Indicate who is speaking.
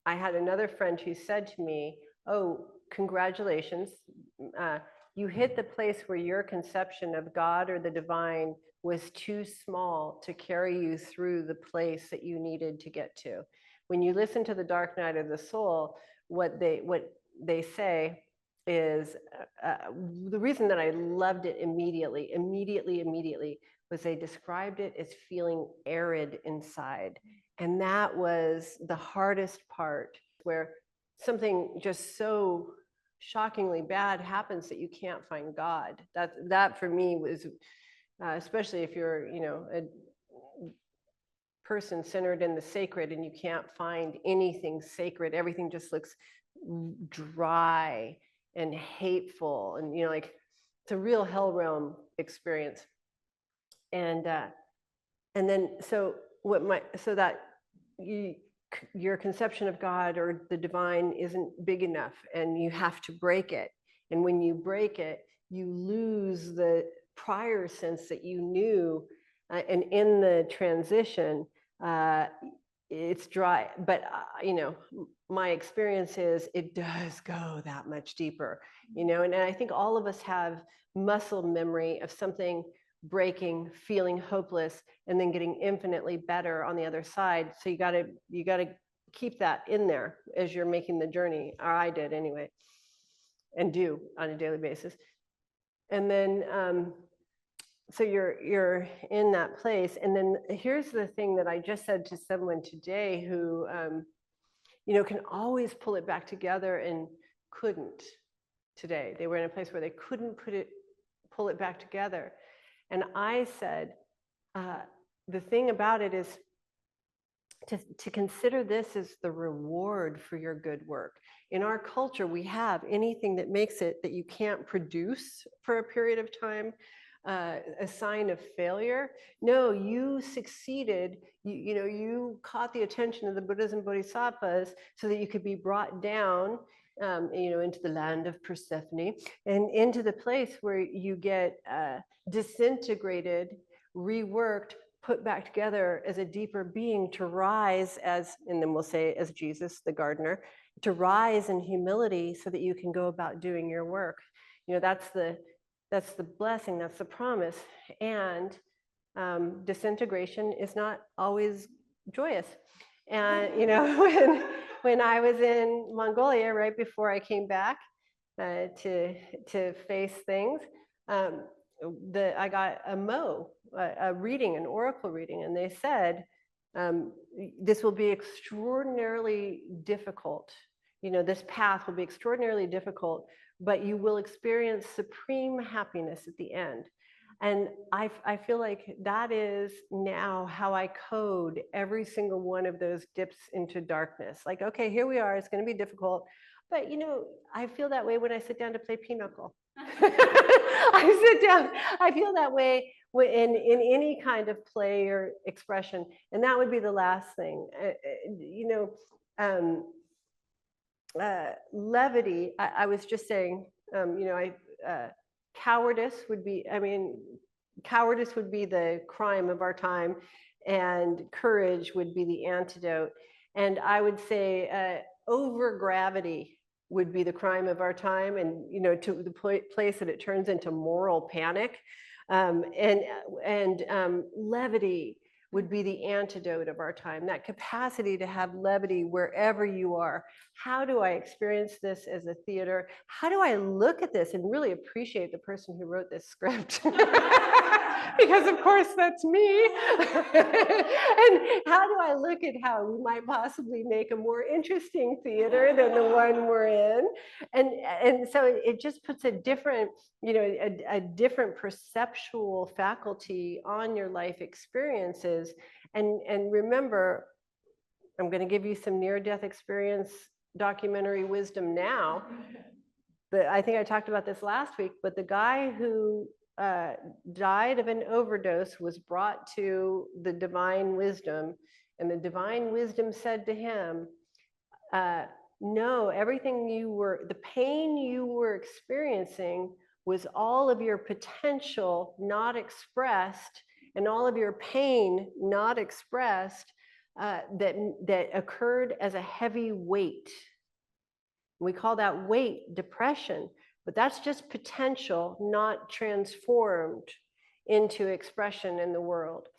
Speaker 1: I had another friend who said to me, oh, congratulations. You hit the place where your conception of God or the divine was too small to carry you through the place that you needed to get to. When you listen to The Dark Night of the Soul, what they say is the reason that I loved it immediately, was they described it as feeling arid inside. And that was the hardest part, where something just so shockingly bad happens that you can't find God. That for me was, especially if you're, a person centered in the sacred and you can't find anything sacred, everything just looks dry and hateful, and like it's a real hell realm experience. And then so that your conception of God or the divine isn't big enough, and you have to break it. And when you break it, you lose the prior sense that you knew. And in the transition, it's dry. But my experience is it does go that much deeper. And I think all of us have muscle memory of something breaking, feeling hopeless, and then getting infinitely better on the other side. So you got to keep that in there as you're making the journey, or I did anyway, and do on a daily basis. And then so you're in that place. And then here's the thing that I just said to someone today who can always pull it back together and couldn't today. They were in a place where they couldn't pull it back together. And I said, the thing about it is to consider this as the reward for your good work. In our culture, we have anything that makes it that you can't produce for a period of time, a sign of failure. No, you succeeded. You caught the attention of the Buddhas and Bodhisattvas so that you could be brought down into the land of Persephone, and into the place where you get disintegrated, reworked, put back together as a deeper being, to rise as, and then we'll say as Jesus, the gardener, to rise in humility so that you can go about doing your work. That's the blessing, that's the promise. And disintegration is not always joyous. And when I was in Mongolia, right before I came back to face things, I got a reading, an oracle reading, and they said, this will be extraordinarily difficult. This path will be extraordinarily difficult, but you will experience supreme happiness at the end. And I feel like that is now how I code every single one of those dips into darkness. Like, okay, here we are, it's going to be difficult. But, I feel that way when I sit down to play pinochle. I feel that way in any kind of play or expression. And that would be the last thing. Levity, I was just saying, cowardice would be the crime of our time, and courage would be the antidote. And I would say over-gravity would be the crime of our time, and to the place that it turns into moral panic. And levity would be the antidote of our time, that capacity to have levity wherever you are. How do I experience this as a theater? How do I look at this and really appreciate the person who wrote this script? Because of course that's me. And how do I look at how we might possibly make a more interesting theater than the one we're in? And so it just puts a different, a different perceptual faculty on your life experiences. And remember, I'm going to give you some near-death experience documentary wisdom now. But I think I talked about this last week, but the guy who died of an overdose was brought to the divine wisdom, and the divine wisdom said to him, no, the pain you were experiencing was all of your potential not expressed, and all of your pain not expressed that occurred as a heavy weight. We call that weight depression, but that's just potential, not transformed into expression in the world.